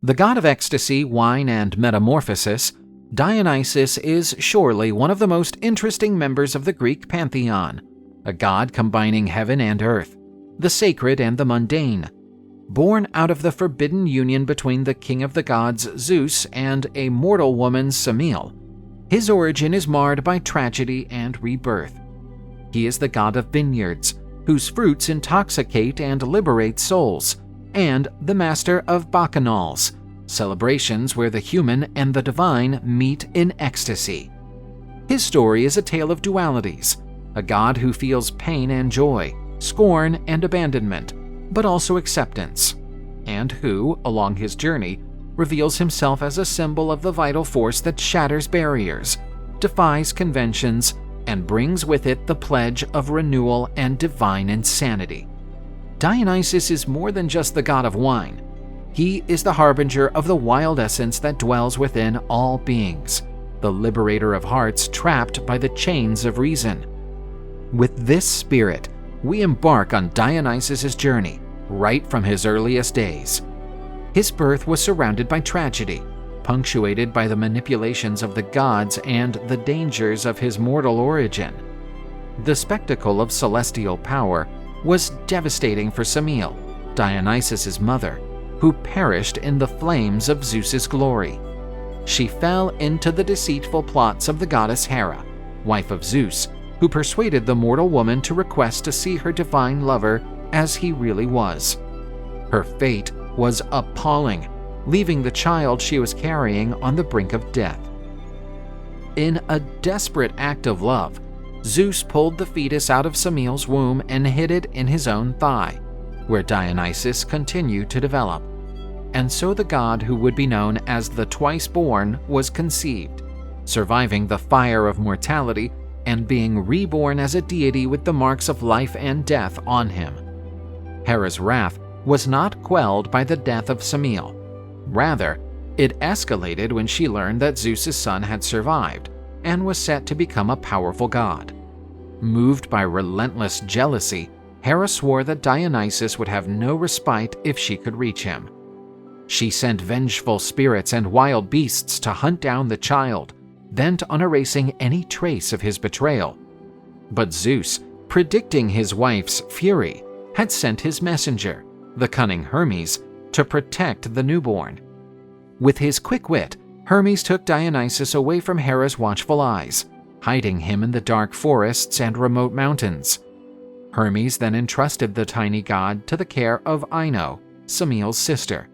The god of ecstasy, wine, and metamorphosis, Dionysus is surely one of the most interesting members of the Greek pantheon, a god combining heaven and earth, the sacred and the mundane. Born out of the forbidden union between the king of the gods Zeus and a mortal woman Semele, his origin is marred by tragedy and rebirth. He is the god of vineyards, whose fruits intoxicate and liberate souls, and the master of bacchanals, celebrations where the human and the divine meet in ecstasy. His story is a tale of dualities, a god who feels pain and joy, scorn and abandonment, but also acceptance, and who, along his journey, reveals himself as a symbol of the vital force that shatters barriers, defies conventions, and brings with it the pledge of renewal and divine insanity. Dionysus is more than just the god of wine. He is the harbinger of the wild essence that dwells within all beings, the liberator of hearts trapped by the chains of reason. With this spirit, we embark on Dionysus's journey, right from his earliest days. His birth was surrounded by tragedy, punctuated by the manipulations of the gods and the dangers of his mortal origin. The spectacle of celestial power was devastating for Semele, Dionysus's mother, who perished in the flames of Zeus's glory. She fell into the deceitful plots of the goddess Hera, wife of Zeus, who persuaded the mortal woman to request to see her divine lover as he really was. Her fate was appalling, leaving the child she was carrying on the brink of death. In a desperate act of love, Zeus pulled the fetus out of Semele's womb and hid it in his own thigh, where Dionysus continued to develop. And so the god who would be known as the twice-born was conceived, surviving the fire of mortality and being reborn as a deity with the marks of life and death on him. Hera's wrath was not quelled by the death of Semele. Rather, it escalated when she learned that Zeus's son had survived and was set to become a powerful god. Moved by relentless jealousy, Hera swore that Dionysus would have no respite if she could reach him. She sent vengeful spirits and wild beasts to hunt down the child, bent on erasing any trace of his betrayal. But Zeus, predicting his wife's fury, had sent his messenger, the cunning Hermes, to protect the newborn. With his quick wit, Hermes took Dionysus away from Hera's watchful eyes, hiding him in the dark forests and remote mountains. Hermes then entrusted the tiny god to the care of Ino, Semele's sister,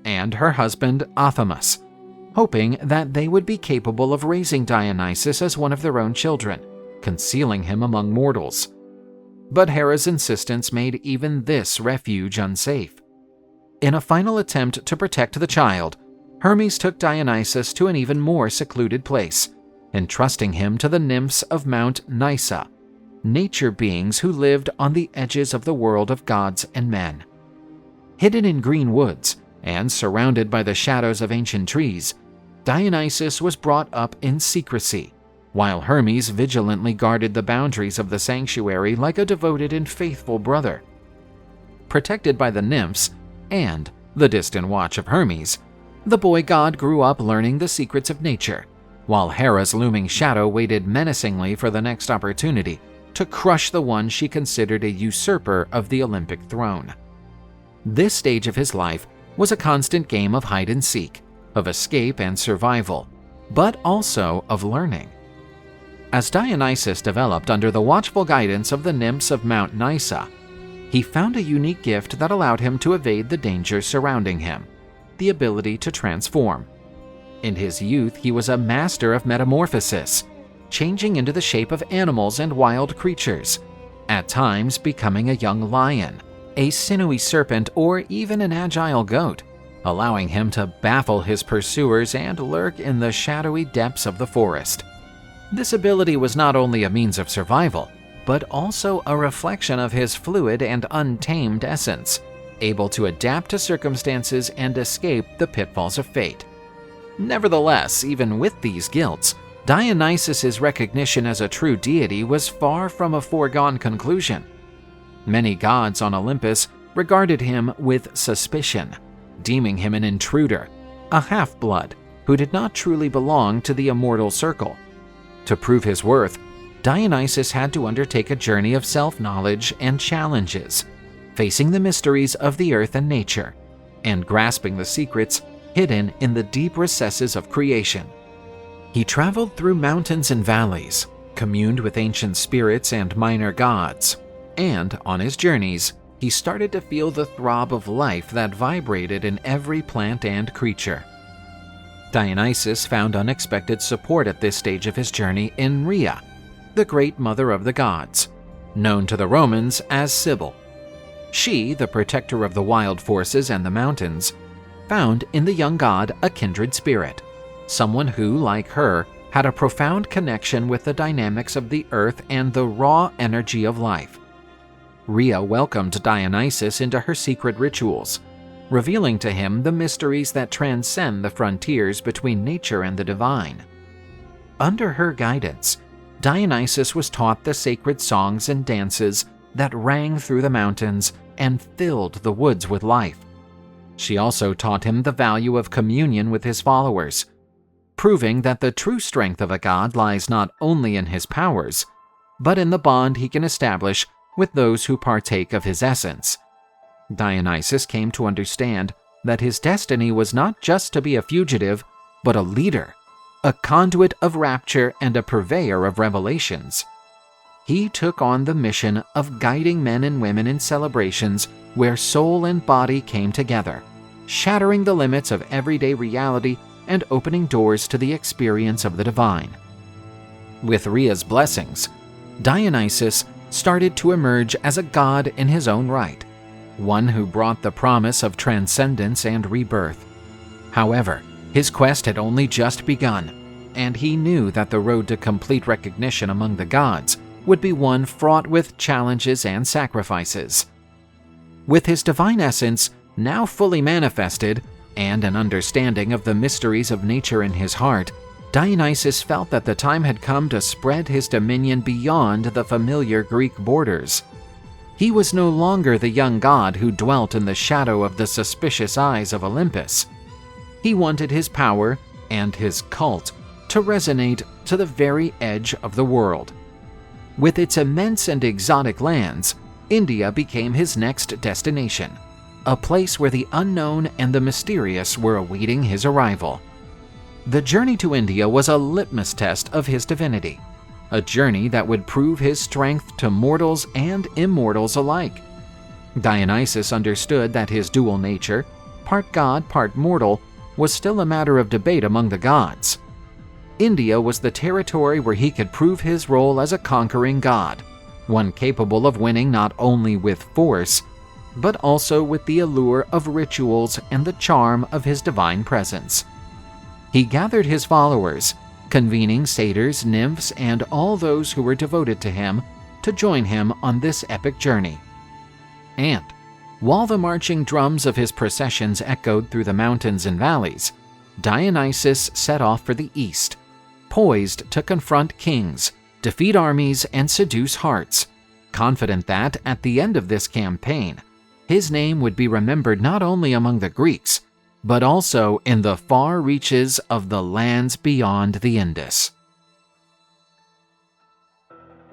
and her husband Athamas, hoping that they would be capable of raising Dionysus as one of their own children, concealing him among mortals. But Hera's insistence made even this refuge unsafe. In a final attempt to protect the child, Hermes took Dionysus to an even more secluded place, entrusting him to the nymphs of Mount Nysa, nature beings who lived on the edges of the world of gods and men. Hidden in green woods and surrounded by the shadows of ancient trees, Dionysus was brought up in secrecy, while Hermes vigilantly guarded the boundaries of the sanctuary like a devoted and faithful brother. Protected by the nymphs and the distant watch of Hermes, the boy god grew up learning the secrets of nature, while Hera's looming shadow waited menacingly for the next opportunity to crush the one she considered a usurper of the Olympic throne. This stage of his life was a constant game of hide and seek, of escape and survival, but also of learning. As Dionysus developed under the watchful guidance of the nymphs of Mount Nysa, he found a unique gift that allowed him to evade the dangers surrounding him: the ability to transform. In his youth, he was a master of metamorphosis, changing into the shape of animals and wild creatures, at times becoming a young lion, a sinewy serpent, or even an agile goat, allowing him to baffle his pursuers and lurk in the shadowy depths of the forest. This ability was not only a means of survival, but also a reflection of his fluid and untamed essence, able to adapt to circumstances and escape the pitfalls of fate. Nevertheless, even with these gilts, Dionysus's recognition as a true deity was far from a foregone conclusion. Many gods on Olympus regarded him with suspicion, deeming him an intruder, a half-blood who did not truly belong to the immortal circle. To prove his worth, Dionysus had to undertake a journey of self-knowledge and challenges, facing the mysteries of the earth and nature, and grasping the secrets hidden in the deep recesses of creation. He traveled through mountains and valleys, communed with ancient spirits and minor gods, and on his journeys, he started to feel the throb of life that vibrated in every plant and creature. Dionysus found unexpected support at this stage of his journey in Rhea, the great mother of the gods, known to the Romans as Sibyl. She, the protector of the wild forces and the mountains, found in the young god a kindred spirit, someone who, like her, had a profound connection with the dynamics of the earth and the raw energy of life. Rhea welcomed Dionysus into her secret rituals, revealing to him the mysteries that transcend the frontiers between nature and the divine. Under her guidance, Dionysus was taught the sacred songs and dances that rang through the mountains and filled the woods with life. She also taught him the value of communion with his followers, proving that the true strength of a god lies not only in his powers, but in the bond he can establish with those who partake of his essence. Dionysus came to understand that his destiny was not just to be a fugitive, but a leader, a conduit of rapture and a purveyor of revelations. He took on the mission of guiding men and women in celebrations where soul and body came together, shattering the limits of everyday reality and opening doors to the experience of the divine. With Rhea's blessings, Dionysus started to emerge as a god in his own right, one who brought the promise of transcendence and rebirth. However, his quest had only just begun, and he knew that the road to complete recognition among the gods would be one fraught with challenges and sacrifices. With his divine essence now fully manifested, and an understanding of the mysteries of nature in his heart, Dionysus felt that the time had come to spread his dominion beyond the familiar Greek borders. He was no longer the young god who dwelt in the shadow of the suspicious eyes of Olympus. He wanted his power and his cult to resonate to the very edge of the world. With its immense and exotic lands, India became his next destination, a place where the unknown and the mysterious were awaiting his arrival. The journey to India was a litmus test of his divinity, a journey that would prove his strength to mortals and immortals alike. Dionysus understood that his dual nature, part god, part mortal, was still a matter of debate among the gods. India was the territory where he could prove his role as a conquering god, one capable of winning not only with force, but also with the allure of rituals and the charm of his divine presence. He gathered his followers, convening satyrs, nymphs, and all those who were devoted to him to join him on this epic journey. And, while the marching drums of his processions echoed through the mountains and valleys, Dionysus set off for the east, poised to confront kings, defeat armies, and seduce hearts, confident that, at the end of this campaign, his name would be remembered not only among the Greeks, but also in the far reaches of the lands beyond the Indus.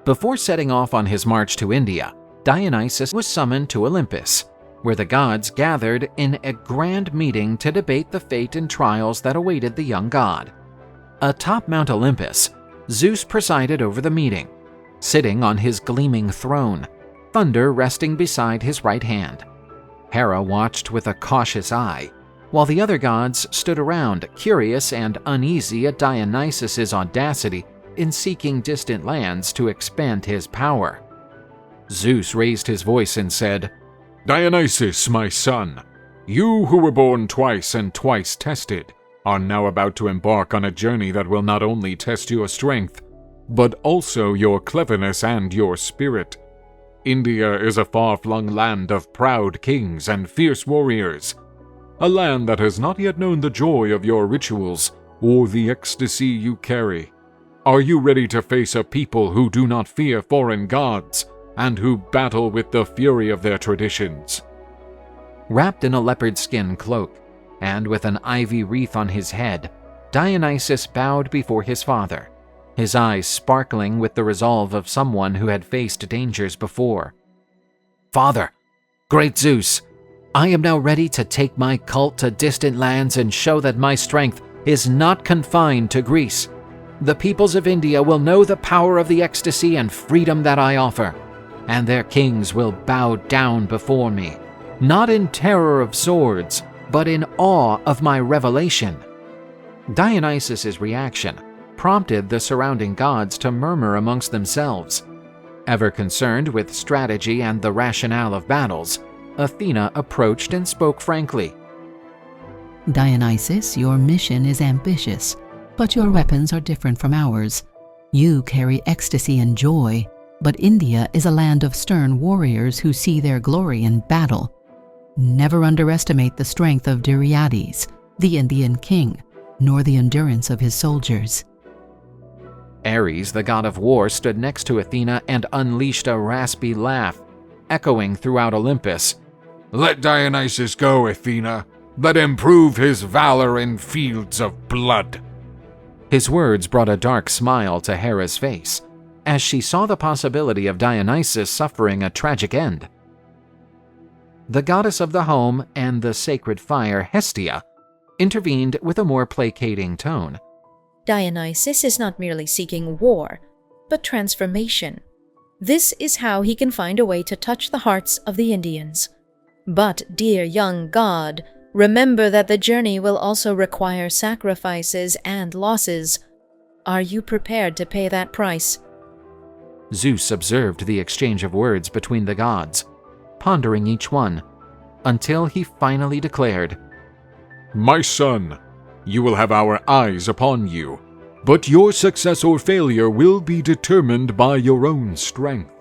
Before setting off on his march to India, Dionysus was summoned to Olympus, where the gods gathered in a grand meeting to debate the fate and trials that awaited the young god. Atop Mount Olympus, Zeus presided over the meeting, sitting on his gleaming throne, thunder resting beside his right hand. Hera watched with a cautious eye, while the other gods stood around, curious and uneasy at Dionysus's audacity in seeking distant lands to expand his power. Zeus raised his voice and said, "Dionysus, my son, you who were born twice and twice tested, are now about to embark on a journey that will not only test your strength, but also your cleverness and your spirit. India is a far-flung land of proud kings and fierce warriors, a land that has not yet known the joy of your rituals or the ecstasy you carry. Are you ready to face a people who do not fear foreign gods and who battle with the fury of their traditions?" wrapped in a leopard skin cloak, and with an ivy wreath on his head, Dionysus bowed before his father, his eyes sparkling with the resolve of someone who had faced dangers before. "Father, great Zeus, I am now ready to take my cult to distant lands and show that my strength is not confined to Greece. The peoples of India will know the power of the ecstasy and freedom that I offer, and their kings will bow down before me, not in terror of swords, but in awe of my revelation." Dionysus's reaction prompted the surrounding gods to murmur amongst themselves. Ever concerned with strategy and the rationale of battles, Athena approached and spoke frankly. "Dionysus, your mission is ambitious, but your weapons are different from ours. You carry ecstasy and joy, but India is a land of stern warriors who see their glory in battle. Never underestimate the strength of Deriades, the Indian king, nor the endurance of his soldiers." Ares, the god of war, stood next to Athena and unleashed a raspy laugh, echoing throughout Olympus. Let Dionysus go, Athena. Let him prove his valor in fields of blood. His words brought a dark smile to Hera's face, as she saw the possibility of Dionysus suffering a tragic end. The goddess of the home and the sacred fire, Hestia, intervened with a more placating tone. Dionysus is not merely seeking war, but transformation. This is how he can find a way to touch the hearts of the Indians. But, dear young god, remember that the journey will also require sacrifices and losses. Are you prepared to pay that price? Zeus observed the exchange of words between the gods, pondering each one, until he finally declared, My son, you will have our eyes upon you, but your success or failure will be determined by your own strength.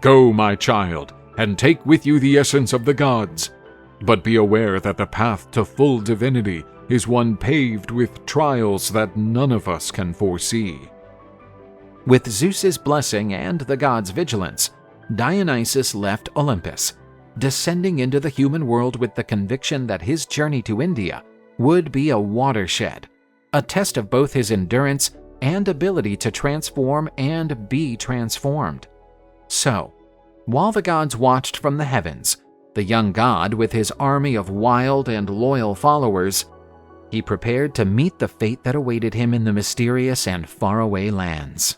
Go, my child, and take with you the essence of the gods, but be aware that the path to full divinity is one paved with trials that none of us can foresee. With Zeus's blessing and the gods' vigilance, Dionysus left Olympus, descending into the human world with the conviction that his journey to India would be a watershed, a test of both his endurance and ability to transform and be transformed. So, while the gods watched from the heavens, the young god, with his army of wild and loyal followers, he prepared to meet the fate that awaited him in the mysterious and faraway lands.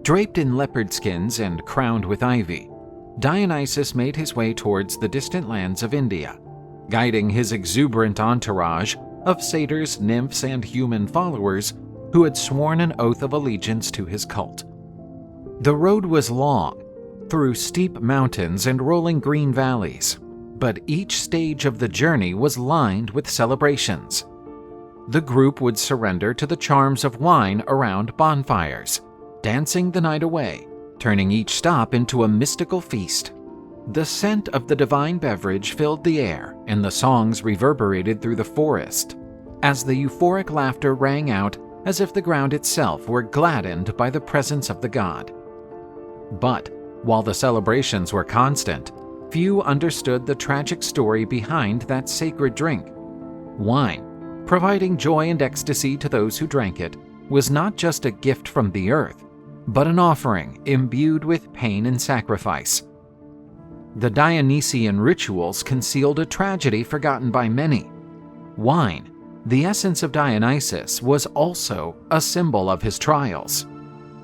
Draped in leopard skins and crowned with ivy, Dionysus made his way towards the distant lands of India, guiding his exuberant entourage of satyrs, nymphs, and human followers who had sworn an oath of allegiance to his cult. The road was long, through steep mountains and rolling green valleys, but each stage of the journey was lined with celebrations. The group would surrender to the charms of wine around bonfires, dancing the night away, turning each stop into a mystical feast. The scent of the divine beverage filled the air, and the songs reverberated through the forest, as the euphoric laughter rang out as if the ground itself were gladdened by the presence of the god. But, while the celebrations were constant, few understood the tragic story behind that sacred drink. Wine, providing joy and ecstasy to those who drank it, was not just a gift from the earth, but an offering imbued with pain and sacrifice. The Dionysian rituals concealed a tragedy forgotten by many. Wine, the essence of Dionysus, was also a symbol of his trials.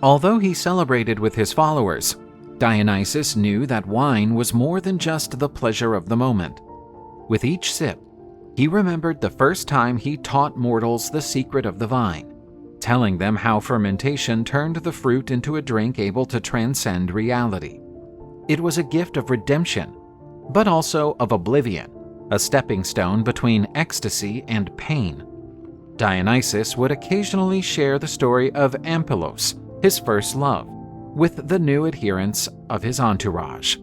Although he celebrated with his followers, Dionysus knew that wine was more than just the pleasure of the moment. With each sip, he remembered the first time he taught mortals the secret of the vine, telling them how fermentation turned the fruit into a drink able to transcend reality. It was a gift of redemption, but also of oblivion, a stepping stone between ecstasy and pain. Dionysus would occasionally share the story of Ampelos, his first love, with the new adherents of his entourage.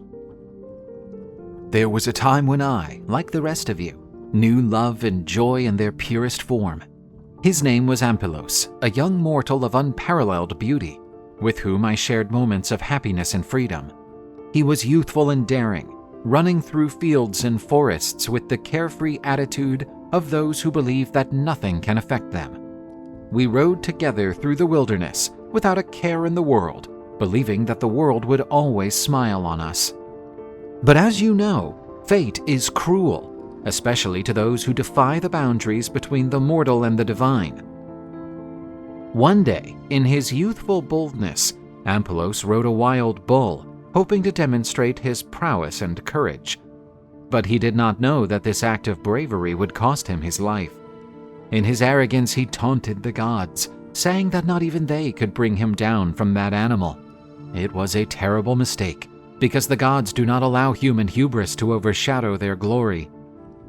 There was a time when I, like the rest of you, knew love and joy in their purest form. His name was Ampelos, a young mortal of unparalleled beauty, with whom I shared moments of happiness and freedom. He was youthful and daring, running through fields and forests with the carefree attitude of those who believe that nothing can affect them. We rode together through the wilderness without a care in the world, believing that the world would always smile on us. But as you know, fate is cruel, especially to those who defy the boundaries between the mortal and the divine. One day, in his youthful boldness, Ampelos rode a wild bull, hoping to demonstrate his prowess and courage. But he did not know that this act of bravery would cost him his life. In his arrogance, he taunted the gods, saying that not even they could bring him down from that animal. It was a terrible mistake, because the gods do not allow human hubris to overshadow their glory.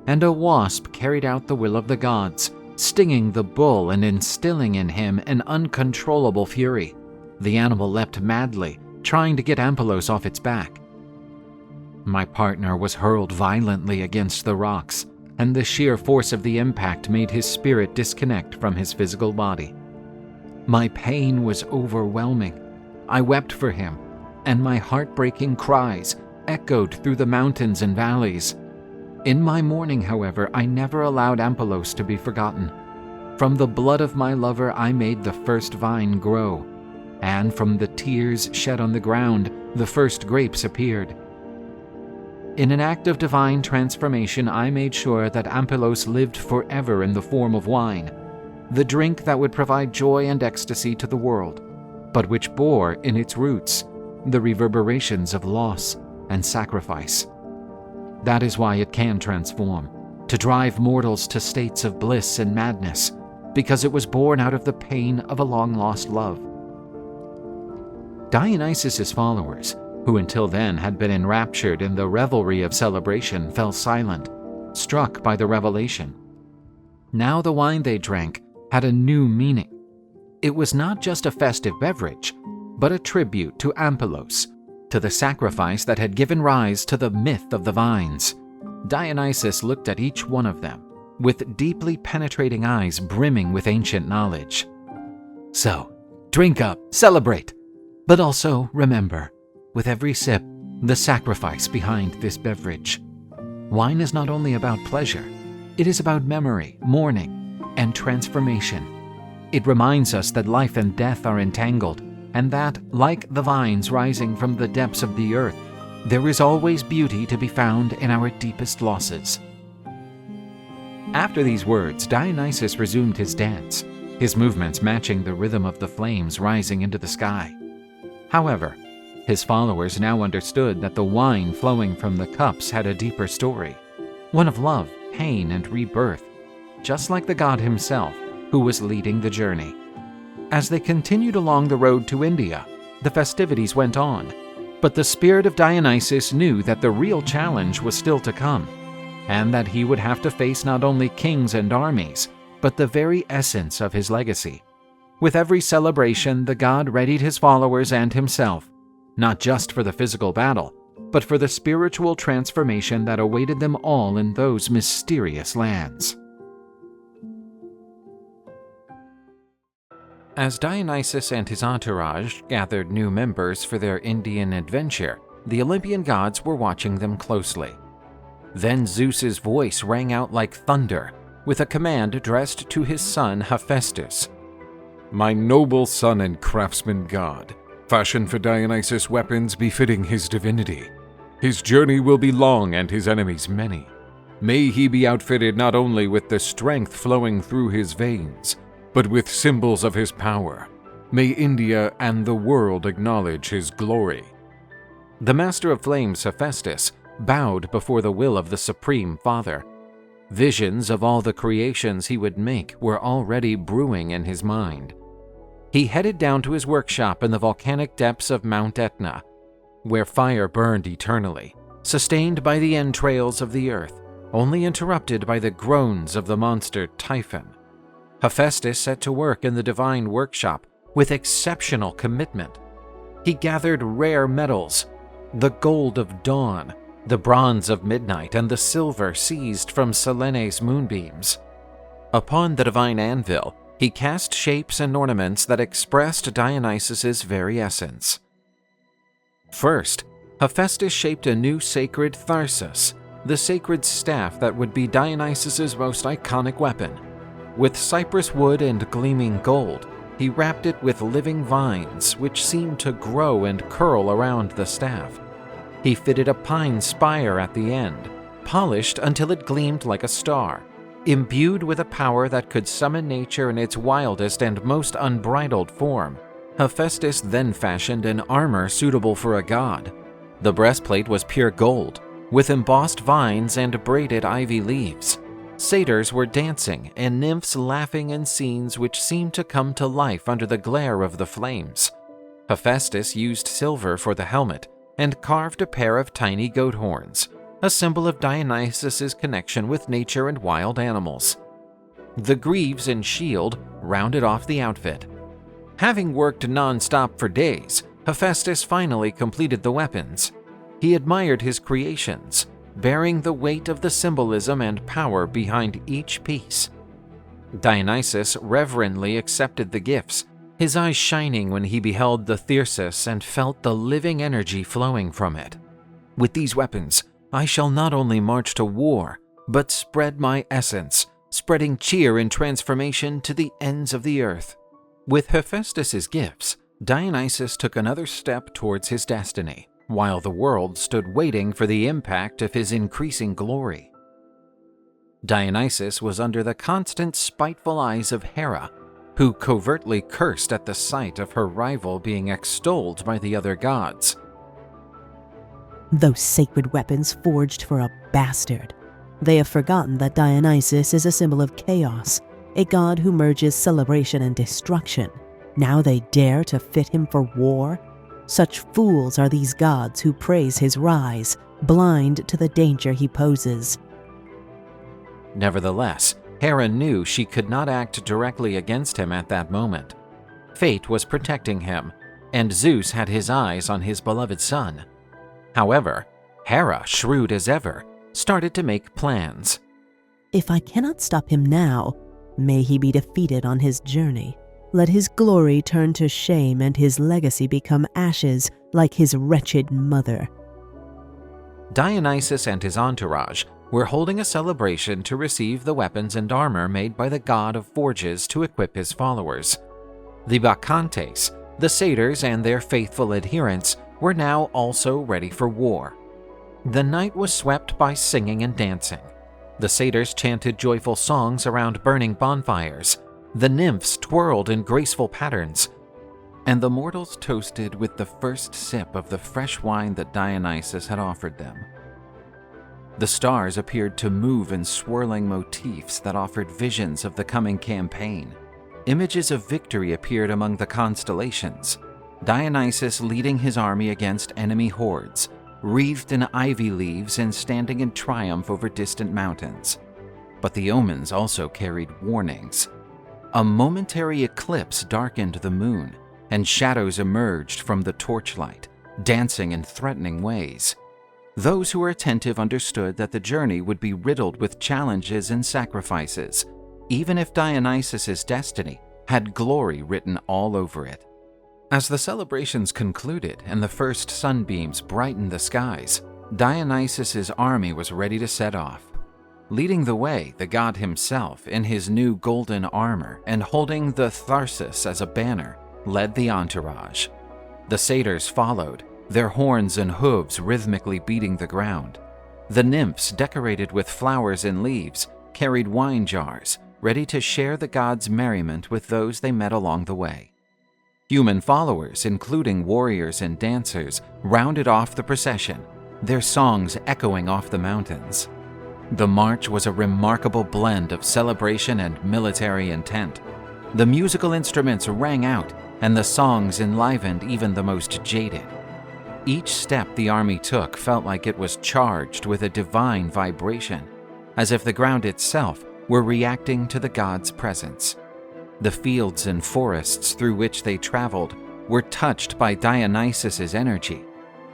And a wasp carried out the will of the gods, stinging the bull and instilling in him an uncontrollable fury. The animal leapt madly, trying to get Ampelos off its back. My partner was hurled violently against the rocks, and the sheer force of the impact made his spirit disconnect from his physical body. My pain was overwhelming. I wept for him, and my heartbreaking cries echoed through the mountains and valleys. In my mourning, however, I never allowed Ampelos to be forgotten. From the blood of my lover I made the first vine grow, and from the tears shed on the ground the first grapes appeared. In an act of divine transformation, I made sure that Ampelos lived forever in the form of wine, the drink that would provide joy and ecstasy to the world, but which bore in its roots the reverberations of loss and sacrifice. That is why it can transform, to drive mortals to states of bliss and madness, because it was born out of the pain of a long-lost love. Dionysus's followers, who until then had been enraptured in the revelry of celebration, fell silent, struck by the revelation. Now the wine they drank had a new meaning. It was not just a festive beverage, but a tribute to Ampelos, to the sacrifice that had given rise to the myth of the vines. Dionysus looked at each one of them, with deeply penetrating eyes brimming with ancient knowledge. So, drink up, celebrate, but also remember, with every sip, the sacrifice behind this beverage. Wine is not only about pleasure, it is about memory, mourning, and transformation. It reminds us that life and death are entangled, and that, like the vines rising from the depths of the earth, there is always beauty to be found in our deepest losses. After these words, Dionysus resumed his dance, his movements matching the rhythm of the flames rising into the sky. However, his followers now understood that the wine flowing from the cups had a deeper story, one of love, pain, and rebirth, just like the god himself, who was leading the journey. As they continued along the road to India, the festivities went on, but the spirit of Dionysus knew that the real challenge was still to come, and that he would have to face not only kings and armies, but the very essence of his legacy. With every celebration, the god readied his followers and himself, not just for the physical battle, but for the spiritual transformation that awaited them all in those mysterious lands. As Dionysus and his entourage gathered new members for their Indian adventure, the Olympian gods were watching them closely. Then Zeus's voice rang out like thunder, with a command addressed to his son Hephaestus. My noble son and craftsman god, fashion for Dionysus weapons befitting his divinity. His journey will be long and his enemies many. May he be outfitted not only with the strength flowing through his veins, but with symbols of his power. May India and the world acknowledge his glory. The Master of Flames, Hephaestus, bowed before the will of the Supreme Father. Visions of all the creations he would make were already brewing in his mind. He headed down to his workshop in the volcanic depths of Mount Etna, where fire burned eternally, sustained by the entrails of the earth, only interrupted by the groans of the monster Typhon. Hephaestus set to work in the divine workshop with exceptional commitment. He gathered rare metals, the gold of dawn, the bronze of midnight, and the silver seized from Selene's moonbeams. Upon the divine anvil, he cast shapes and ornaments that expressed Dionysus's very essence. First, Hephaestus shaped a new sacred Tharsis, the sacred staff that would be Dionysus's most iconic weapon. With cypress wood and gleaming gold, he wrapped it with living vines which seemed to grow and curl around the staff. He fitted a pine spire at the end, polished until it gleamed like a star, imbued with a power that could summon nature in its wildest and most unbridled form. Hephaestus then fashioned an armor suitable for a god. The breastplate was pure gold, with embossed vines and braided ivy leaves. Satyrs were dancing and nymphs laughing in scenes which seemed to come to life under the glare of the flames. Hephaestus used silver for the helmet and carved a pair of tiny goat horns, a symbol of Dionysus's connection with nature and wild animals. The greaves and shield rounded off the outfit. Having worked non-stop for days, Hephaestus finally completed the weapons. He admired his creations, bearing the weight of the symbolism and power behind each piece. Dionysus reverently accepted the gifts, his eyes shining when he beheld the Theseus and felt the living energy flowing from it. With these weapons, I shall not only march to war, but spread my essence, spreading cheer and transformation to the ends of the earth. With Hephaestus's gifts, Dionysus took another step towards his destiny, while the world stood waiting for the impact of his increasing glory. Dionysus was under the constant spiteful eyes of Hera, who covertly cursed at the sight of her rival being extolled by the other gods. Those sacred weapons forged for a bastard. They have forgotten that Dionysus is a symbol of chaos, a god who merges celebration and destruction. Now they dare to fit him for war? Such fools are these gods who praise his rise, blind to the danger he poses. Nevertheless, Hera knew she could not act directly against him at that moment. Fate was protecting him, and Zeus had his eyes on his beloved son. However, Hera, shrewd as ever, started to make plans. If I cannot stop him now, may he be defeated on his journey. Let his glory turn to shame and his legacy become ashes like his wretched mother. Dionysus and his entourage were holding a celebration to receive the weapons and armor made by the god of forges to equip his followers. The bacchants, the satyrs and their faithful adherents, were now also ready for war. The night was swept by singing and dancing. The satyrs chanted joyful songs around burning bonfires. The nymphs twirled in graceful patterns, and the mortals toasted with the first sip of the fresh wine that Dionysus had offered them. The stars appeared to move in swirling motifs that offered visions of the coming campaign. Images of victory appeared among the constellations, Dionysus leading his army against enemy hordes, wreathed in ivy leaves and standing in triumph over distant mountains. But the omens also carried warnings. A momentary eclipse darkened the moon, and shadows emerged from the torchlight, dancing in threatening ways. Those who were attentive understood that the journey would be riddled with challenges and sacrifices, even if Dionysus's destiny had glory written all over it. As the celebrations concluded and the first sunbeams brightened the skies, Dionysus's army was ready to set off. Leading the way, the god himself, in his new golden armor and holding the Tharsis as a banner, led the entourage. The satyrs followed, their horns and hooves rhythmically beating the ground. The nymphs, decorated with flowers and leaves, carried wine jars, ready to share the god's merriment with those they met along the way. Human followers, including warriors and dancers, rounded off the procession, their songs echoing off the mountains. The march was a remarkable blend of celebration and military intent. The musical instruments rang out, and the songs enlivened even the most jaded. Each step the army took felt like it was charged with a divine vibration, as if the ground itself were reacting to the god's presence. The fields and forests through which they traveled were touched by Dionysus's energy.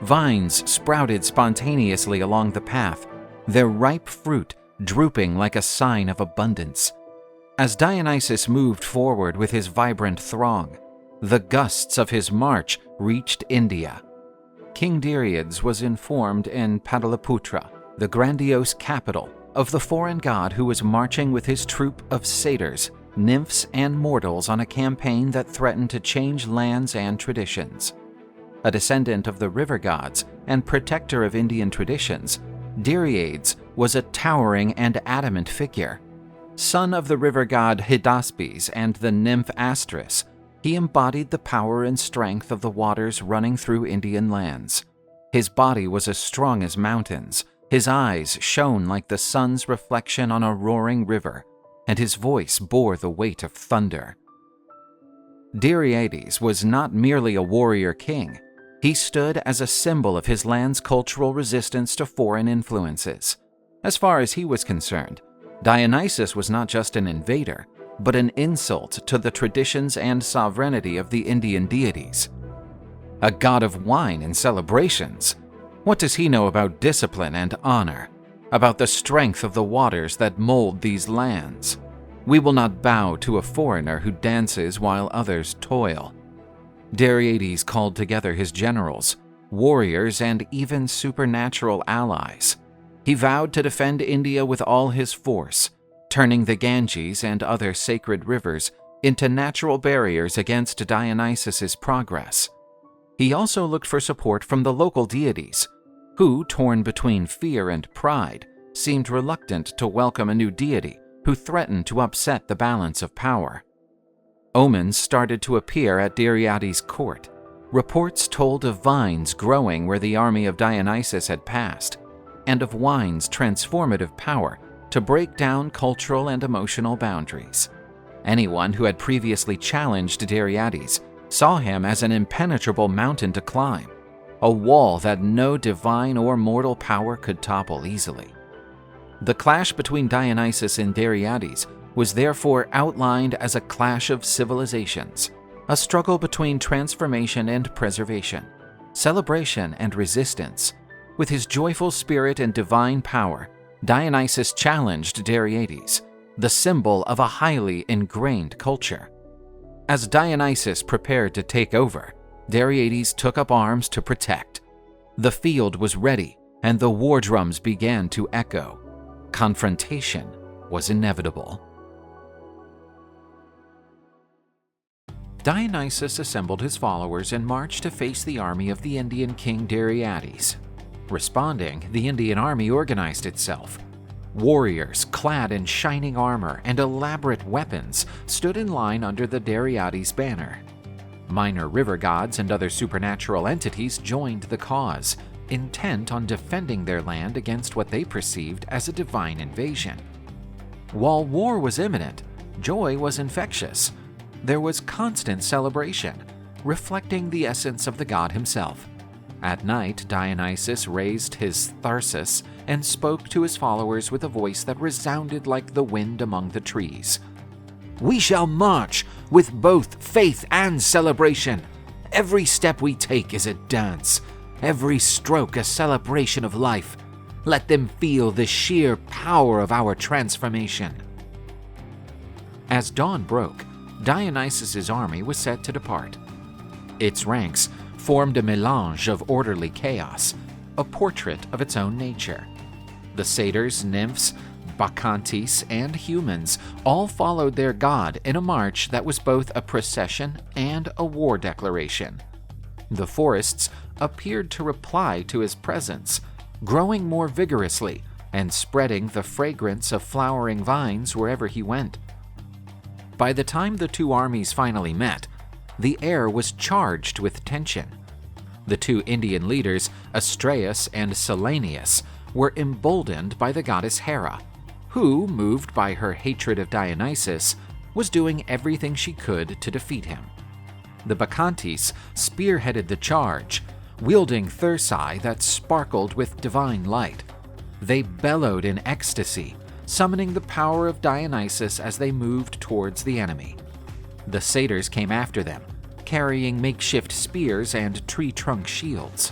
Vines sprouted spontaneously along the path, their ripe fruit drooping like a sign of abundance. As Dionysus moved forward with his vibrant throng, the gusts of his march reached India. King Deriades was informed in Pataliputra, the grandiose capital, of the foreign god who was marching with his troop of satyrs, nymphs, and mortals on a campaign that threatened to change lands and traditions. A descendant of the river gods and protector of Indian traditions, Deriades was a towering and adamant figure. Son of the river god Hydaspes and the nymph Astris, he embodied the power and strength of the waters running through Indian lands. His body was as strong as mountains, his eyes shone like the sun's reflection on a roaring river, and his voice bore the weight of thunder. Deriades was not merely a warrior king. He stood as a symbol of his land's cultural resistance to foreign influences. As far as he was concerned, Dionysus was not just an invader, but an insult to the traditions and sovereignty of the Indian deities. A god of wine and celebrations. What does he know about discipline and honor? About the strength of the waters that mold these lands? We will not bow to a foreigner who dances while others toil. Deriades called together his generals, warriors, and even supernatural allies. He vowed to defend India with all his force, turning the Ganges and other sacred rivers into natural barriers against Dionysus's progress. He also looked for support from the local deities, who, torn between fear and pride, seemed reluctant to welcome a new deity who threatened to upset the balance of power. Omens started to appear at Deriades' court. Reports told of vines growing where the army of Dionysus had passed, and of wine's transformative power to break down cultural and emotional boundaries. Anyone who had previously challenged Deriades saw him as an impenetrable mountain to climb, a wall that no divine or mortal power could topple easily. The clash between Dionysus and Deriades was therefore outlined as a clash of civilizations, a struggle between transformation and preservation, celebration and resistance. With his joyful spirit and divine power, Dionysus challenged Deriades, the symbol of a highly ingrained culture. As Dionysus prepared to take over, Deriades took up arms to protect. The field was ready, and the war drums began to echo. Confrontation was inevitable. Dionysus assembled his followers and marched to face the army of the Indian king Deriades. Responding, the Indian army organized itself. Warriors clad in shining armor and elaborate weapons stood in line under the Deriades banner. Minor river gods and other supernatural entities joined the cause, intent on defending their land against what they perceived as a divine invasion. While war was imminent, joy was infectious. There was constant celebration, reflecting the essence of the god himself. At night, Dionysus raised his tharsis and spoke to his followers with a voice that resounded like the wind among the trees. "We shall march with both faith and celebration. Every step we take is a dance, every stroke a celebration of life. Let them feel the sheer power of our transformation." As dawn broke, Dionysus's army was set to depart. Its ranks formed a melange of orderly chaos, a portrait of its own nature. The satyrs, nymphs, bacchants, and humans all followed their god in a march that was both a procession and a war declaration. The forests appeared to reply to his presence, growing more vigorously and spreading the fragrance of flowering vines wherever he went. By the time the two armies finally met, the air was charged with tension. The two Indian leaders, Astraeus and Silanius, were emboldened by the goddess Hera, who, moved by her hatred of Dionysus, was doing everything she could to defeat him. The Bacchants spearheaded the charge, wielding thyrsi that sparkled with divine light. They bellowed in ecstasy, summoning the power of Dionysus as they moved towards the enemy. The satyrs came after them, carrying makeshift spears and tree-trunk shields.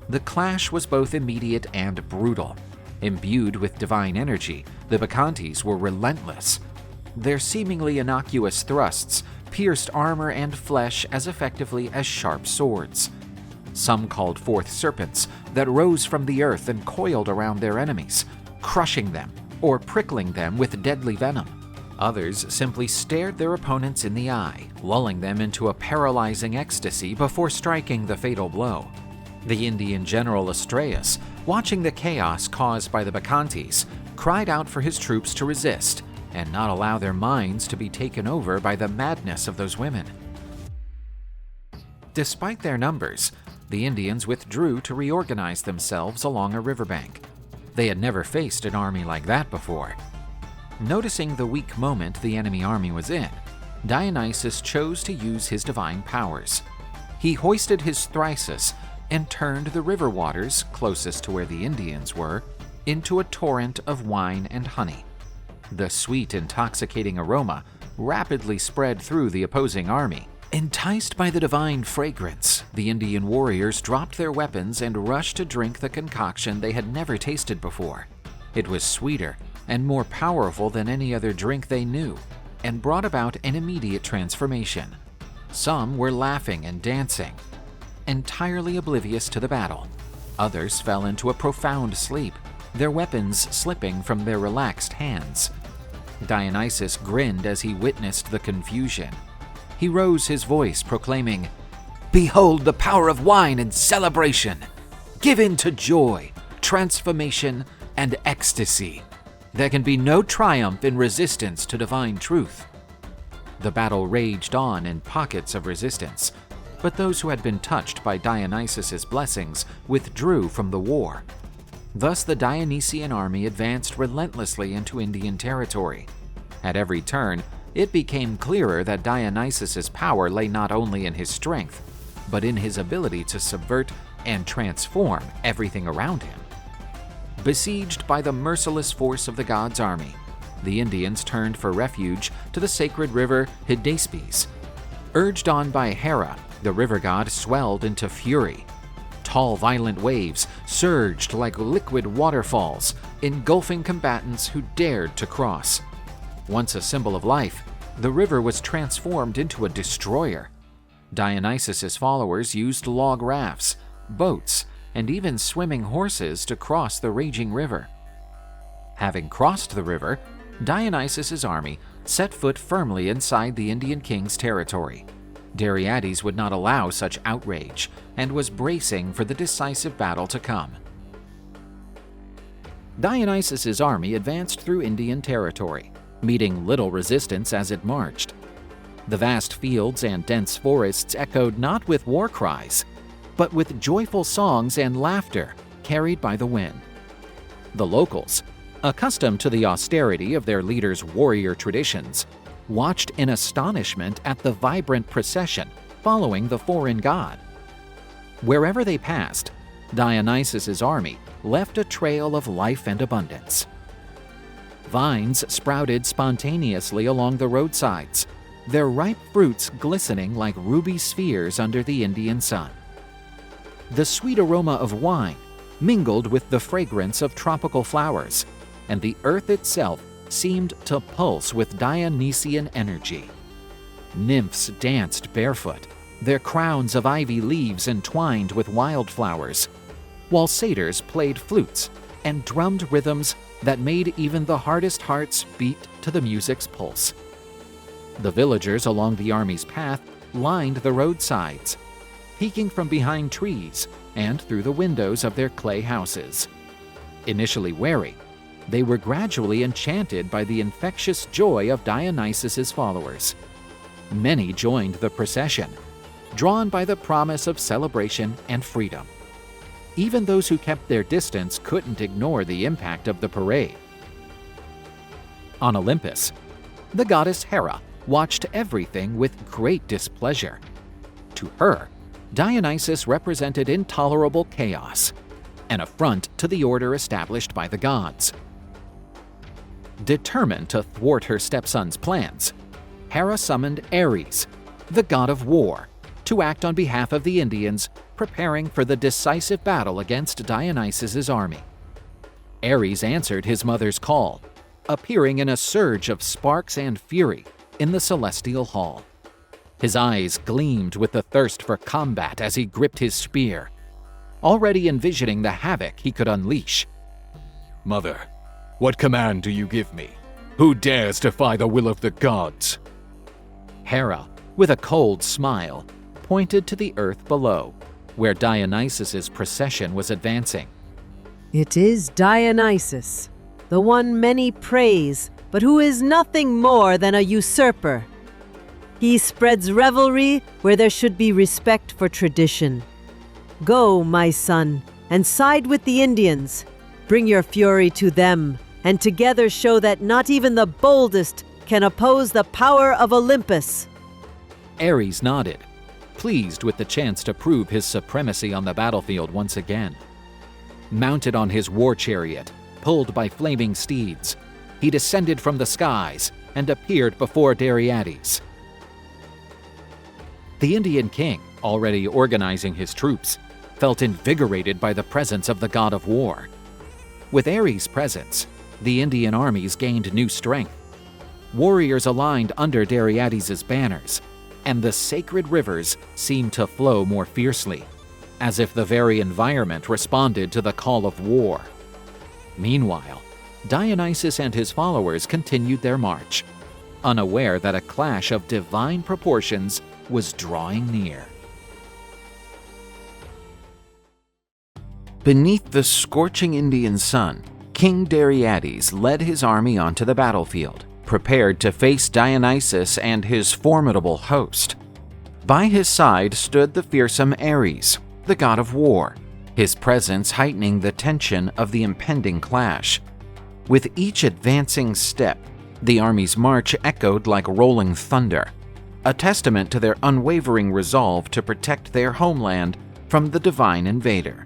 The clash was both immediate and brutal. Imbued with divine energy, the Bacchants were relentless. Their seemingly innocuous thrusts pierced armor and flesh as effectively as sharp swords. Some called forth serpents that rose from the earth and coiled around their enemies, crushing them or prickling them with deadly venom. Others simply stared their opponents in the eye, lulling them into a paralyzing ecstasy before striking the fatal blow. The Indian general Astræus, watching the chaos caused by the bacchants, cried out for his troops to resist and not allow their minds to be taken over by the madness of those women. Despite their numbers, the Indians withdrew to reorganize themselves along a riverbank. They had never faced an army like that before. Noticing the weak moment the enemy army was in, Dionysus chose to use his divine powers. He hoisted his thyrsus and turned the river waters closest to where the Indians were into a torrent of wine and honey. The sweet, intoxicating aroma rapidly spread through the opposing army. Enticed by the divine fragrance, the Indian warriors dropped their weapons and rushed to drink the concoction they had never tasted before. It was sweeter and more powerful than any other drink they knew, and brought about an immediate transformation. Some were laughing and dancing, entirely oblivious to the battle. Others fell into a profound sleep, their weapons slipping from their relaxed hands. Dionysus grinned as he witnessed the confusion. He rose his voice, proclaiming, "Behold the power of wine and celebration! Give in to joy, transformation, and ecstasy. There can be no triumph in resistance to divine truth." The battle raged on in pockets of resistance, but those who had been touched by Dionysus's blessings withdrew from the war. Thus the Dionysian army advanced relentlessly into Indian territory. At every turn, it became clearer that Dionysus's power lay not only in his strength, but in his ability to subvert and transform everything around him. Besieged by the merciless force of the god's army, the Indians turned for refuge to the sacred river Hephaestus. Urged on by Hera, the river god swelled into fury. Tall, violent waves surged like liquid waterfalls, engulfing combatants who dared to cross. Once a symbol of life, the river was transformed into a destroyer. Dionysus's followers used log rafts, boats, and even swimming horses to cross the raging river. Having crossed the river, Dionysus's army set foot firmly inside the Indian king's territory. Deriades would not allow such outrage and was bracing for the decisive battle to come. Dionysus's army advanced through Indian territory, meeting little resistance as it marched. The vast fields and dense forests echoed not with war cries, but with joyful songs and laughter carried by the wind. The locals, accustomed to the austerity of their leaders' warrior traditions, watched in astonishment at the vibrant procession following the foreign god. Wherever they passed, Dionysus's army left a trail of life and abundance. Vines sprouted spontaneously along the roadsides, their ripe fruits glistening like ruby spheres under the Indian sun. The sweet aroma of wine mingled with the fragrance of tropical flowers, and the earth itself seemed to pulse with Dionysian energy. Nymphs danced barefoot, their crowns of ivy leaves entwined with wildflowers, while satyrs played flutes and drummed rhythms that made even the hardest hearts beat to the music's pulse. The villagers along the army's path lined the roadsides, peeking from behind trees and through the windows of their clay houses. Initially wary, they were gradually enchanted by the infectious joy of Dionysus's followers. Many joined the procession, drawn by the promise of celebration and freedom. Even those who kept their distance couldn't ignore the impact of the parade. On Olympus, the goddess Hera watched everything with great displeasure. To her, Dionysus represented intolerable chaos, an affront to the order established by the gods. Determined to thwart her stepson's plans, Hera summoned Ares, the god of war, to act on behalf of the Indians preparing for the decisive battle against Dionysus's army. Ares answered his mother's call, appearing in a surge of sparks and fury in the celestial hall. His eyes gleamed with the thirst for combat as he gripped his spear, already envisioning the havoc he could unleash. Mother, what command do you give me? Who dares defy the will of the gods? Hera, with a cold smile, pointed to the earth below, where Dionysus's procession was advancing. It is Dionysus, the one many praise, but who is nothing more than a usurper. He spreads revelry where there should be respect for tradition. Go, my son, and side with the Indians. Bring your fury to them, and together show that not even the boldest can oppose the power of Olympus. Ares nodded, pleased with the chance to prove his supremacy on the battlefield once again. Mounted on his war chariot, pulled by flaming steeds, he descended from the skies and appeared before Deriades. The Indian king, already organizing his troops, felt invigorated by the presence of the god of war. With Ares' presence, the Indian armies gained new strength. Warriors aligned under Deriades' banners, and the sacred rivers seemed to flow more fiercely, as if the very environment responded to the call of war. Meanwhile, Dionysus and his followers continued their march, unaware that a clash of divine proportions was drawing near. Beneath the scorching Indian sun, King Deriades led his army onto the battlefield, prepared to face Dionysus and his formidable host. By his side stood the fearsome Ares, the god of war, his presence heightening the tension of the impending clash. With each advancing step, the army's march echoed like rolling thunder, a testament to their unwavering resolve to protect their homeland from the divine invader.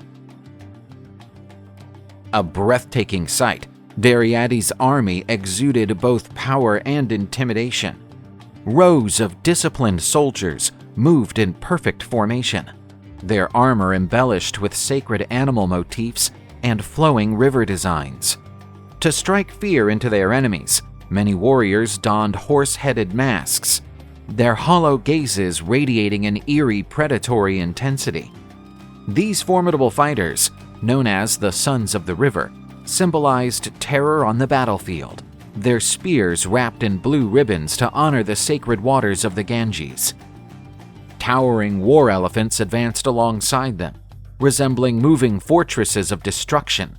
A breathtaking sight, Deriades' army exuded both power and intimidation. Rows of disciplined soldiers moved in perfect formation, their armor embellished with sacred animal motifs and flowing river designs. To strike fear into their enemies, many warriors donned horse-headed masks, their hollow gazes radiating an eerie predatory intensity. These formidable fighters, known as the Sons of the River, symbolized terror on the battlefield, their spears wrapped in blue ribbons to honor the sacred waters of the Ganges. Towering war elephants advanced alongside them, resembling moving fortresses of destruction.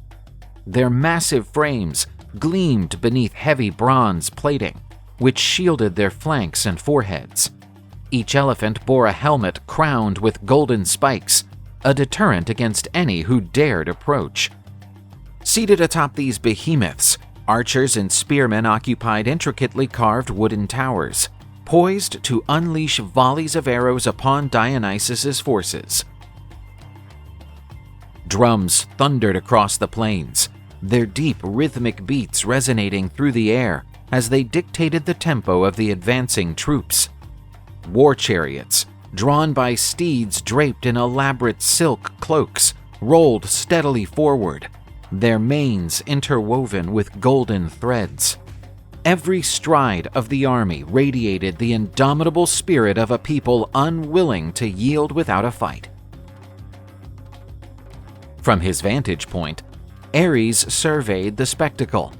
Their massive frames gleamed beneath heavy bronze plating, which shielded their flanks and foreheads. Each elephant bore a helmet crowned with golden spikes, a deterrent against any who dared approach. Seated atop these behemoths, archers and spearmen occupied intricately carved wooden towers, poised to unleash volleys of arrows upon Dionysus's forces. Drums thundered across the plains, their deep rhythmic beats resonating through the air as they dictated the tempo of the advancing troops. War chariots, drawn by steeds draped in elaborate silk cloaks, rolled steadily forward, their manes interwoven with golden threads. Every stride of the army radiated the indomitable spirit of a people unwilling to yield without a fight. From his vantage point, Ares surveyed the spectacle,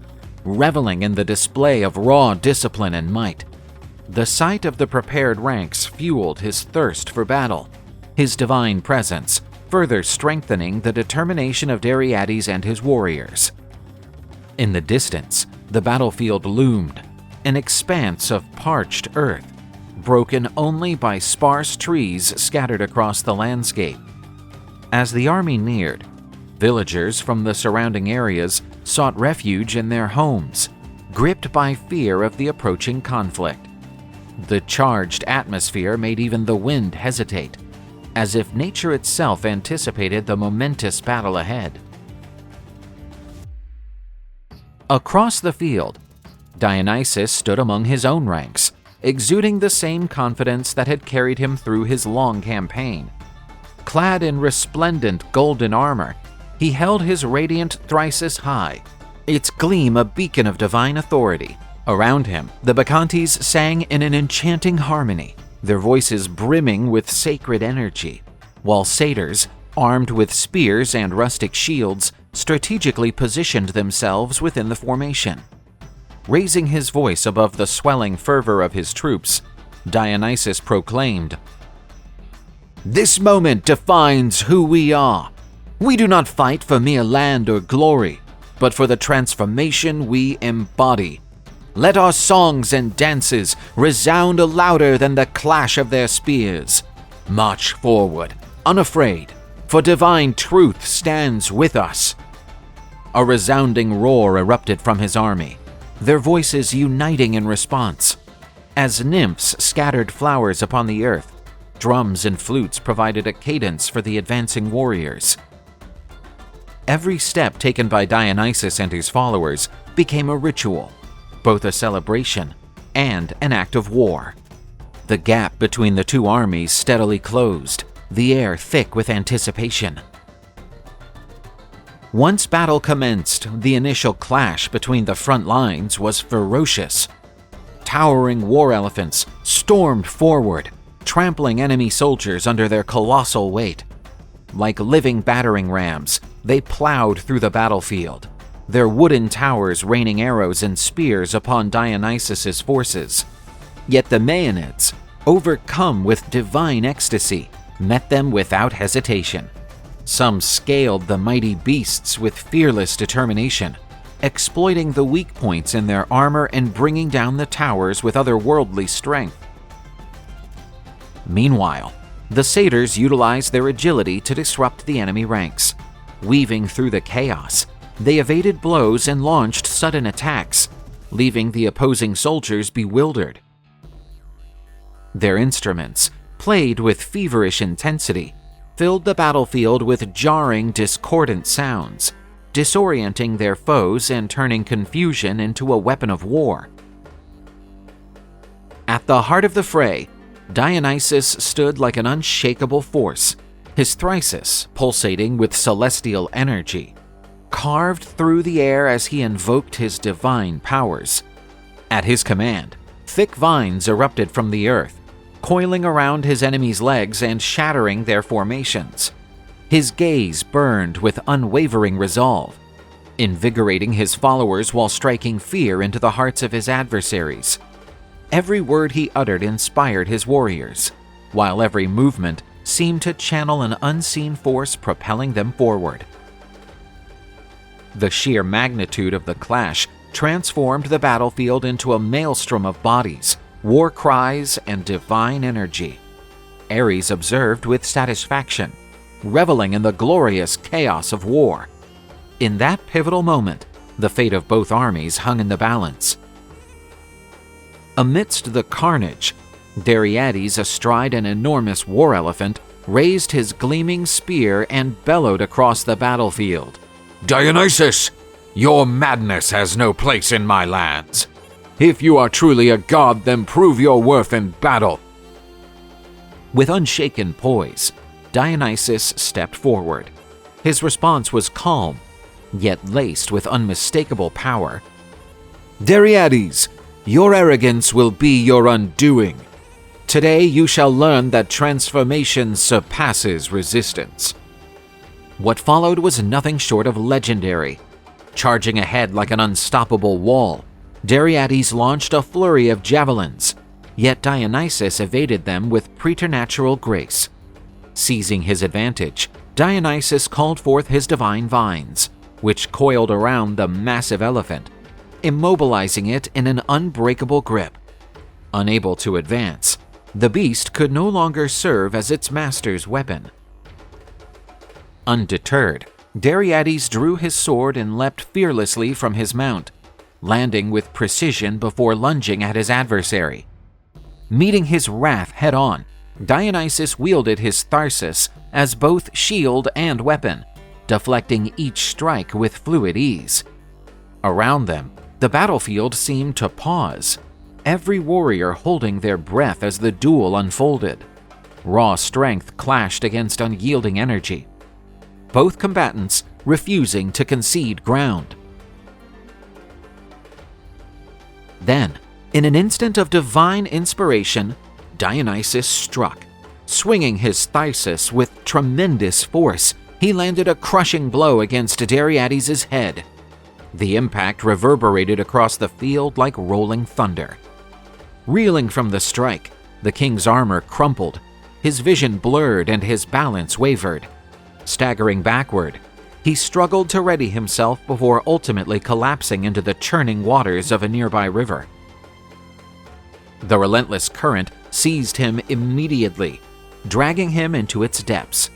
reveling in the display of raw discipline and might. The sight of the prepared ranks fueled his thirst for battle, his divine presence further strengthening the determination of Deriades and his warriors. In the distance, the battlefield loomed, an expanse of parched earth, broken only by sparse trees scattered across the landscape. As the army neared, villagers from the surrounding areas sought refuge in their homes, gripped by fear of the approaching conflict. The charged atmosphere made even the wind hesitate, as if nature itself anticipated the momentous battle ahead. Across the field, Dionysus stood among his own ranks, exuding the same confidence that had carried him through his long campaign. Clad in resplendent golden armor, he held his radiant thyrsus high, its gleam a beacon of divine authority. Around him, the bacchants sang in an enchanting harmony, their voices brimming with sacred energy, while satyrs, armed with spears and rustic shields, strategically positioned themselves within the formation. Raising his voice above the swelling fervor of his troops, Dionysus proclaimed, "This moment defines who we are. We do not fight for mere land or glory, but for the transformation we embody. Let our songs and dances resound louder than the clash of their spears. March forward, unafraid, for divine truth stands with us." A resounding roar erupted from his army, their voices uniting in response. As nymphs scattered flowers upon the earth, drums and flutes provided a cadence for the advancing warriors. Every step taken by Dionysus and his followers became a ritual, both a celebration and an act of war. The gap between the two armies steadily closed, the air thick with anticipation. Once battle commenced, the initial clash between the front lines was ferocious. Towering war elephants stormed forward, trampling enemy soldiers under their colossal weight. Like living battering rams, they plowed through the battlefield, their wooden towers raining arrows and spears upon Dionysus's forces. Yet the Maeonids, overcome with divine ecstasy, met them without hesitation. Some scaled the mighty beasts with fearless determination, exploiting the weak points in their armor and bringing down the towers with otherworldly strength. Meanwhile, the satyrs utilized their agility to disrupt the enemy ranks. Weaving through the chaos, they evaded blows and launched sudden attacks, leaving the opposing soldiers bewildered. Their instruments, played with feverish intensity, filled the battlefield with jarring, discordant sounds, disorienting their foes and turning confusion into a weapon of war. At the heart of the fray, Dionysus stood like an unshakable force, his thyrsus pulsating with celestial energy, carved through the air as he invoked his divine powers. At his command, thick vines erupted from the earth, coiling around his enemies' legs and shattering their formations. His gaze burned with unwavering resolve, invigorating his followers while striking fear into the hearts of his adversaries. Every word he uttered inspired his warriors, while every movement seemed to channel an unseen force propelling them forward. The sheer magnitude of the clash transformed the battlefield into a maelstrom of bodies, war cries, and divine energy. Ares observed with satisfaction, reveling in the glorious chaos of war. In that pivotal moment, the fate of both armies hung in the balance. Amidst the carnage, Deriades, astride an enormous war elephant, raised his gleaming spear and bellowed across the battlefield. "Dionysus, your madness has no place in my lands. If you are truly a god, then prove your worth in battle." With unshaken poise, Dionysus stepped forward. His response was calm, yet laced with unmistakable power. "Deriades, your arrogance will be your undoing. Today you shall learn that transformation surpasses resistance." What followed was nothing short of legendary. Charging ahead like an unstoppable wall, Deriades launched a flurry of javelins, yet Dionysus evaded them with preternatural grace. Seizing his advantage, Dionysus called forth his divine vines, which coiled around the massive elephant, immobilizing it in an unbreakable grip. Unable to advance, the beast could no longer serve as its master's weapon. Undeterred, Deriades drew his sword and leapt fearlessly from his mount, landing with precision before lunging at his adversary. Meeting his wrath head-on, Dionysus wielded his thyrsus as both shield and weapon, deflecting each strike with fluid ease. Around them, the battlefield seemed to pause, every warrior holding their breath as the duel unfolded. Raw strength clashed against unyielding energy, both combatants refusing to concede ground. Then, in an instant of divine inspiration, Dionysus struck. Swinging his thyrsus with tremendous force, he landed a crushing blow against Deriades' head. The impact reverberated across the field like rolling thunder. Reeling from the strike, the king's armor crumpled, his vision blurred and his balance wavered. Staggering backward, he struggled to ready himself before ultimately collapsing into the churning waters of a nearby river. The relentless current seized him immediately, dragging him into its depths.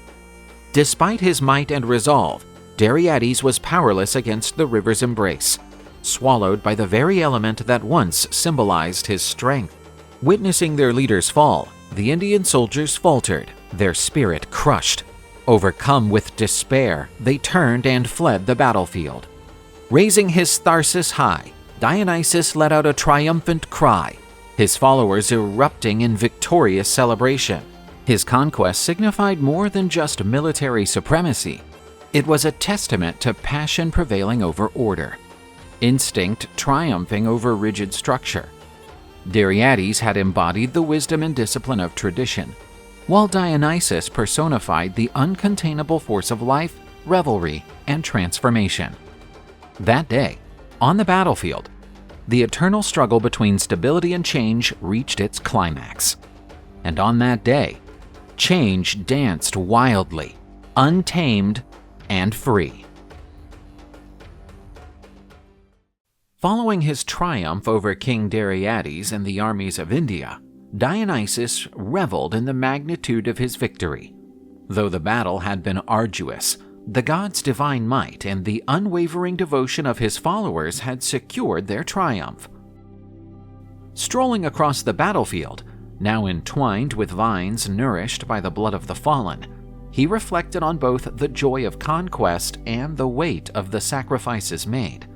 Despite his might and resolve, Deriades was powerless against the river's embrace, swallowed by the very element that once symbolized his strength. Witnessing their leader's fall, the Indian soldiers faltered, their spirit crushed. Overcome with despair, they turned and fled the battlefield. Raising his thyrsus high, Dionysus let out a triumphant cry, his followers erupting in victorious celebration. His conquest signified more than just military supremacy. It was a testament to passion prevailing over order, instinct triumphing over rigid structure. Deriades had embodied the wisdom and discipline of tradition, while Dionysus personified the uncontainable force of life, revelry, and transformation. That day, on the battlefield, the eternal struggle between stability and change reached its climax. And on that day, change danced wildly, untamed, and free. Following his triumph over King Deriades and the armies of India, Dionysus reveled in the magnitude of his victory. Though the battle had been arduous, the god's divine might and the unwavering devotion of his followers had secured their triumph. Strolling across the battlefield, now entwined with vines nourished by the blood of the fallen, he reflected on both the joy of conquest and the weight of the sacrifices made.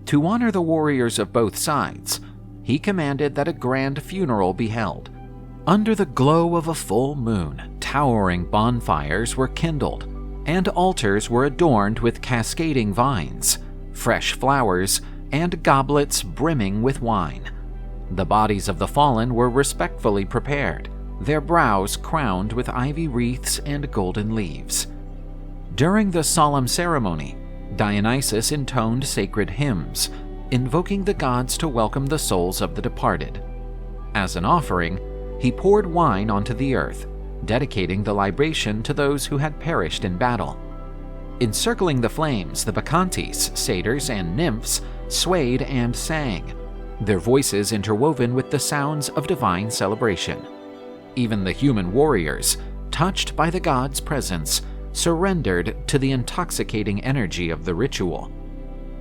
To honor the warriors of both sides, he commanded that a grand funeral be held. Under the glow of a full moon, towering bonfires were kindled, and altars were adorned with cascading vines, fresh flowers, and goblets brimming with wine. The bodies of the fallen were respectfully prepared, their brows crowned with ivy wreaths and golden leaves. During the solemn ceremony, Dionysus intoned sacred hymns, invoking the gods to welcome the souls of the departed. As an offering, he poured wine onto the earth, dedicating the libation to those who had perished in battle. Encircling the flames, the bacchants, satyrs, and nymphs swayed and sang, their voices interwoven with the sounds of divine celebration. Even the human warriors, touched by the god's presence, surrendered to the intoxicating energy of the ritual.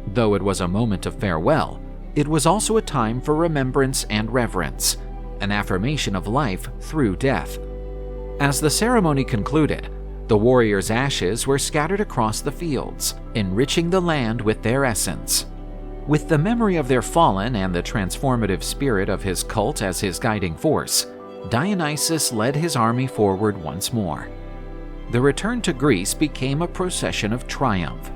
Though it was a moment of farewell, it was also a time for remembrance and reverence, an affirmation of life through death. As the ceremony concluded, the warriors' ashes were scattered across the fields, enriching the land with their essence. With the memory of their fallen and the transformative spirit of his cult as his guiding force, Dionysus led his army forward once more. The return to Greece became a procession of triumph.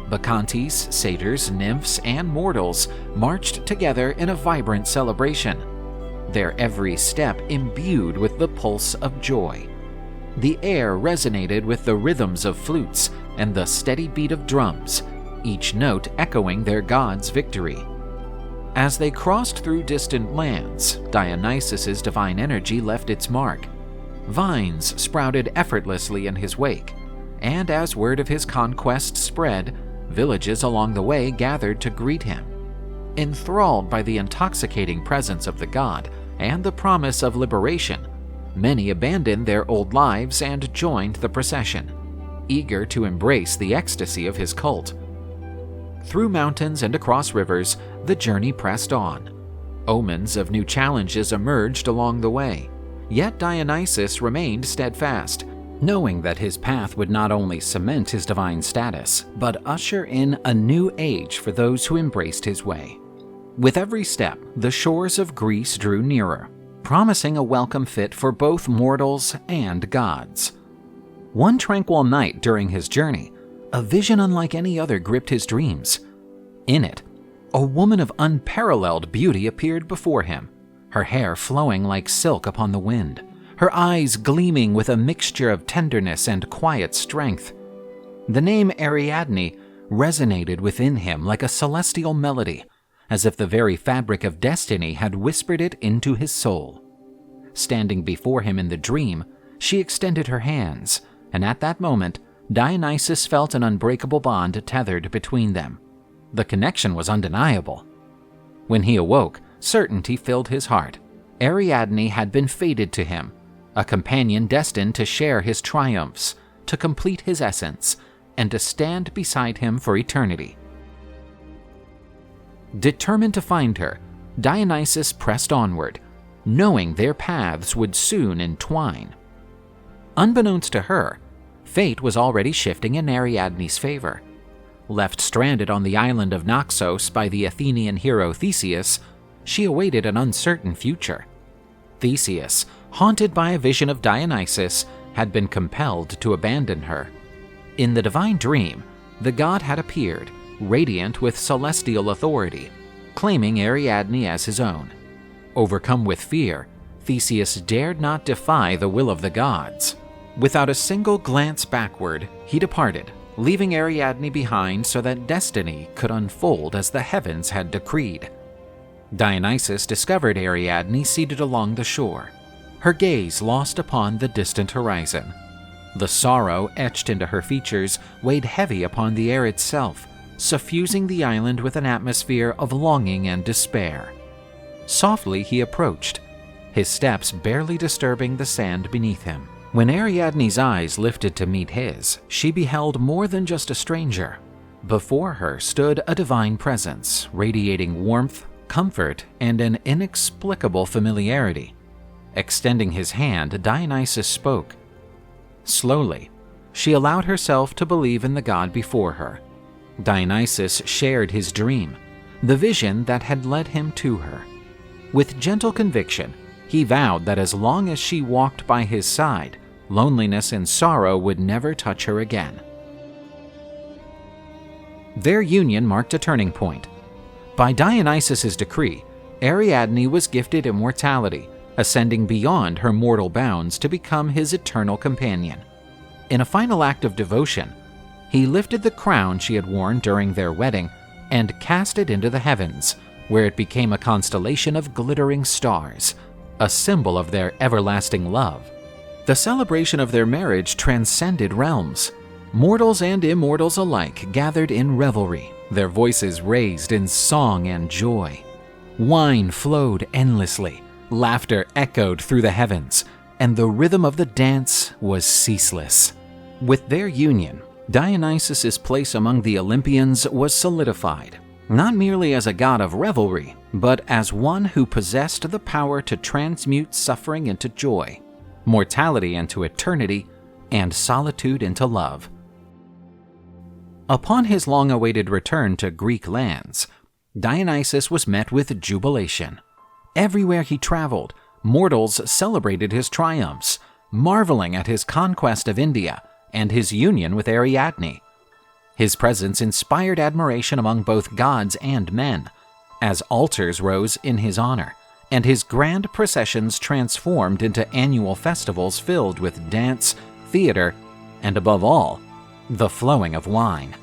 Bacchants, satyrs, nymphs, and mortals marched together in a vibrant celebration, their every step imbued with the pulse of joy. The air resonated with the rhythms of flutes and the steady beat of drums, each note echoing their god's victory. As they crossed through distant lands, Dionysus's divine energy left its mark. Vines sprouted effortlessly in his wake, and as word of his conquest spread, villages along the way gathered to greet him. Enthralled by the intoxicating presence of the god and the promise of liberation, many abandoned their old lives and joined the procession, eager to embrace the ecstasy of his cult. Through mountains and across rivers, the journey pressed on. Omens of new challenges emerged along the way, yet Dionysus remained steadfast, knowing that his path would not only cement his divine status, but usher in a new age for those who embraced his way. With every step, the shores of Greece drew nearer, promising a welcome fit for both mortals and gods. One tranquil night during his journey, a vision unlike any other gripped his dreams. In it, a woman of unparalleled beauty appeared before him, her hair flowing like silk upon the wind, her eyes gleaming with a mixture of tenderness and quiet strength. The name Ariadne resonated within him like a celestial melody, as if the very fabric of destiny had whispered it into his soul. Standing before him in the dream, she extended her hands, and at that moment, Dionysus felt an unbreakable bond tethered between them. The connection was undeniable. When he awoke, certainty filled his heart. Ariadne had been fated to him, a companion destined to share his triumphs, to complete his essence, and to stand beside him for eternity. Determined to find her, Dionysus pressed onward, knowing their paths would soon entwine. Unbeknownst to her, fate was already shifting in Ariadne's favor. Left stranded on the island of Naxos by the Athenian hero Theseus, she awaited an uncertain future. Theseus, haunted by a vision of Dionysus, had been compelled to abandon her. In the divine dream, the god had appeared, radiant with celestial authority, claiming Ariadne as his own. Overcome with fear, Theseus dared not defy the will of the gods. Without a single glance backward, he departed, leaving Ariadne behind so that destiny could unfold as the heavens had decreed. Dionysus discovered Ariadne seated along the shore, her gaze lost upon the distant horizon. The sorrow etched into her features weighed heavy upon the air itself, suffusing the island with an atmosphere of longing and despair. Softly he approached, his steps barely disturbing the sand beneath him. When Ariadne's eyes lifted to meet his, she beheld more than just a stranger. Before her stood a divine presence, radiating warmth, comfort, and an inexplicable familiarity. Extending his hand, Dionysus spoke. Slowly, she allowed herself to believe in the god before her. Dionysus shared his dream, the vision that had led him to her. With gentle conviction, he vowed that as long as she walked by his side, loneliness and sorrow would never touch her again. Their union marked a turning point. By Dionysus's decree, Ariadne was gifted immortality, ascending beyond her mortal bounds to become his eternal companion. In a final act of devotion, he lifted the crown she had worn during their wedding and cast it into the heavens, where it became a constellation of glittering stars, a symbol of their everlasting love. The celebration of their marriage transcended realms. Mortals and immortals alike gathered in revelry, their voices raised in song and joy. Wine flowed endlessly, laughter echoed through the heavens, and the rhythm of the dance was ceaseless. With their union, Dionysus's place among the Olympians was solidified, not merely as a god of revelry, but as one who possessed the power to transmute suffering into joy, mortality into eternity, and solitude into love. Upon his long-awaited return to Greek lands, Dionysus was met with jubilation. Everywhere he traveled, mortals celebrated his triumphs, marveling at his conquest of India and his union with Ariadne. His presence inspired admiration among both gods and men, as altars rose in his honor, and his grand processions transformed into annual festivals filled with dance, theater, and above all, the flowing of wine.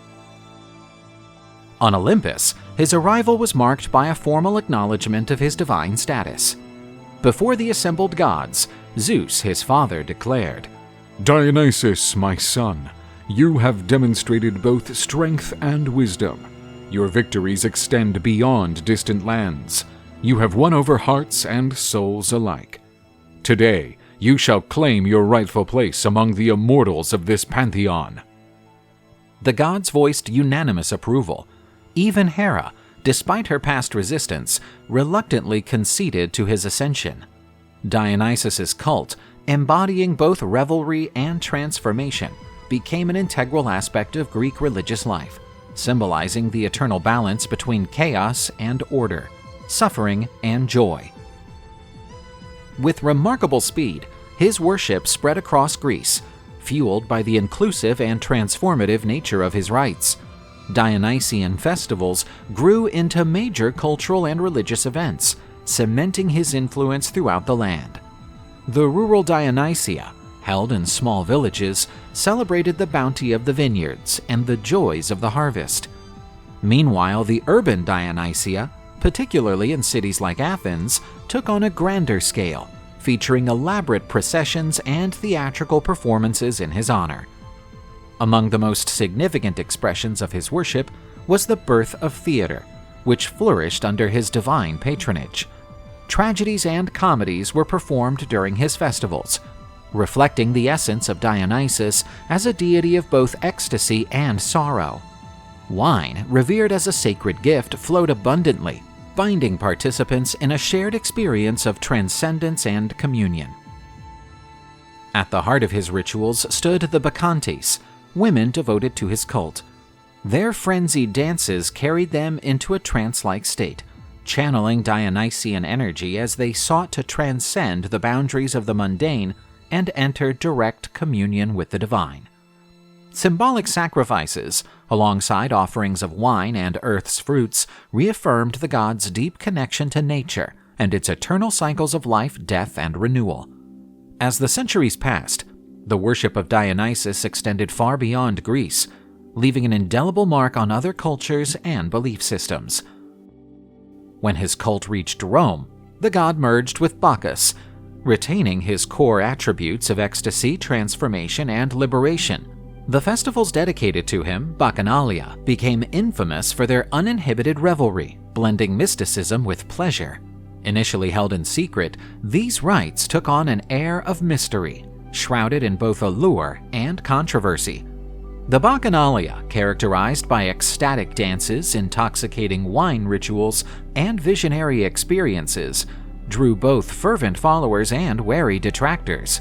On Olympus, his arrival was marked by a formal acknowledgement of his divine status. Before the assembled gods, Zeus, his father, declared, Dionysus, my son, you have demonstrated both strength and wisdom. Your victories extend beyond distant lands. You have won over hearts and souls alike. Today, you shall claim your rightful place among the immortals of this pantheon. The gods voiced unanimous approval. Even Hera, despite her past resistance, reluctantly conceded to his ascension. Dionysus's cult, embodying both revelry and transformation, became an integral aspect of Greek religious life, symbolizing the eternal balance between chaos and order, suffering and joy. With remarkable speed, his worship spread across Greece, fueled by the inclusive and transformative nature of his rites. Dionysian festivals grew into major cultural and religious events, cementing his influence throughout the land. The rural Dionysia, held in small villages, celebrated the bounty of the vineyards and the joys of the harvest. Meanwhile, the urban Dionysia, particularly in cities like Athens, took on a grander scale, featuring elaborate processions and theatrical performances in his honor. Among the most significant expressions of his worship was the birth of theater, which flourished under his divine patronage. Tragedies and comedies were performed during his festivals, reflecting the essence of Dionysus as a deity of both ecstasy and sorrow. Wine, revered as a sacred gift, flowed abundantly, binding participants in a shared experience of transcendence and communion. At the heart of his rituals stood the bacchants, women devoted to his cult. Their frenzied dances carried them into a trance-like state, channeling Dionysian energy as they sought to transcend the boundaries of the mundane and enter direct communion with the divine. Symbolic sacrifices, alongside offerings of wine and earth's fruits, reaffirmed the god's deep connection to nature and its eternal cycles of life, death, and renewal. As the centuries passed, the worship of Dionysus extended far beyond Greece, leaving an indelible mark on other cultures and belief systems. When his cult reached Rome, the god merged with Bacchus, retaining his core attributes of ecstasy, transformation, and liberation. The festivals dedicated to him, Bacchanalia, became infamous for their uninhibited revelry, blending mysticism with pleasure. Initially held in secret, these rites took on an air of mystery, shrouded in both allure and controversy. The Bacchanalia, characterized by ecstatic dances, intoxicating wine rituals, and visionary experiences, drew both fervent followers and wary detractors.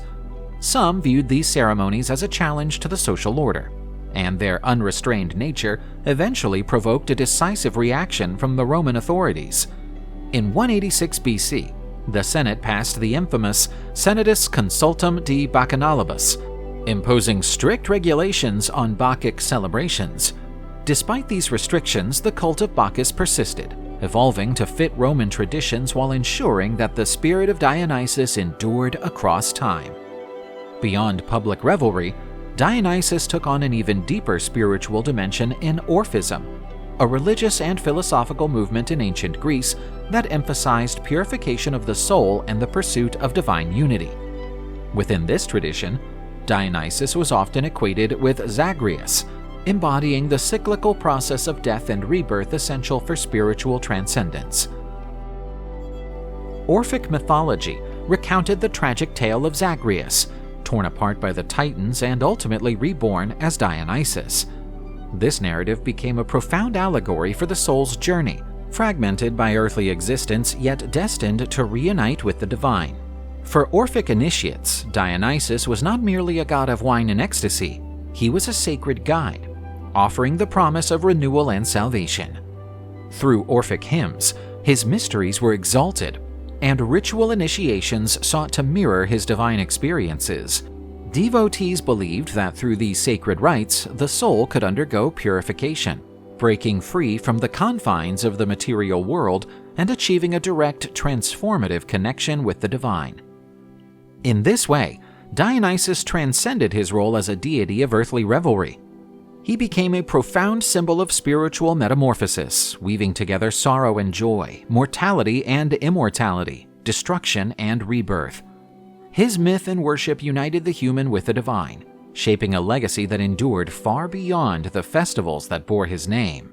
Some viewed these ceremonies as a challenge to the social order, and their unrestrained nature eventually provoked a decisive reaction from the Roman authorities. In 186 BC, the Senate passed the infamous Senatus Consultum de Bacchanalibus, imposing strict regulations on Bacchic celebrations. Despite these restrictions, the cult of Bacchus persisted, evolving to fit Roman traditions while ensuring that the spirit of Dionysus endured across time. Beyond public revelry, Dionysus took on an even deeper spiritual dimension in Orphism, a religious and philosophical movement in ancient Greece that emphasized purification of the soul and the pursuit of divine unity. Within this tradition, Dionysus was often equated with Zagreus, embodying the cyclical process of death and rebirth essential for spiritual transcendence. Orphic mythology recounted the tragic tale of Zagreus, torn apart by the Titans and ultimately reborn as Dionysus. This narrative became a profound allegory for the soul's journey, fragmented by earthly existence yet destined to reunite with the divine. For Orphic initiates, Dionysus was not merely a god of wine and ecstasy, he was a sacred guide, offering the promise of renewal and salvation. Through Orphic hymns, his mysteries were exalted, and ritual initiations sought to mirror his divine experiences. Devotees believed that through these sacred rites, the soul could undergo purification, breaking free from the confines of the material world and achieving a direct, transformative connection with the divine. In this way, Dionysus transcended his role as a deity of earthly revelry. He became a profound symbol of spiritual metamorphosis, weaving together sorrow and joy, mortality and immortality, destruction and rebirth. His myth and worship united the human with the divine, shaping a legacy that endured far beyond the festivals that bore his name.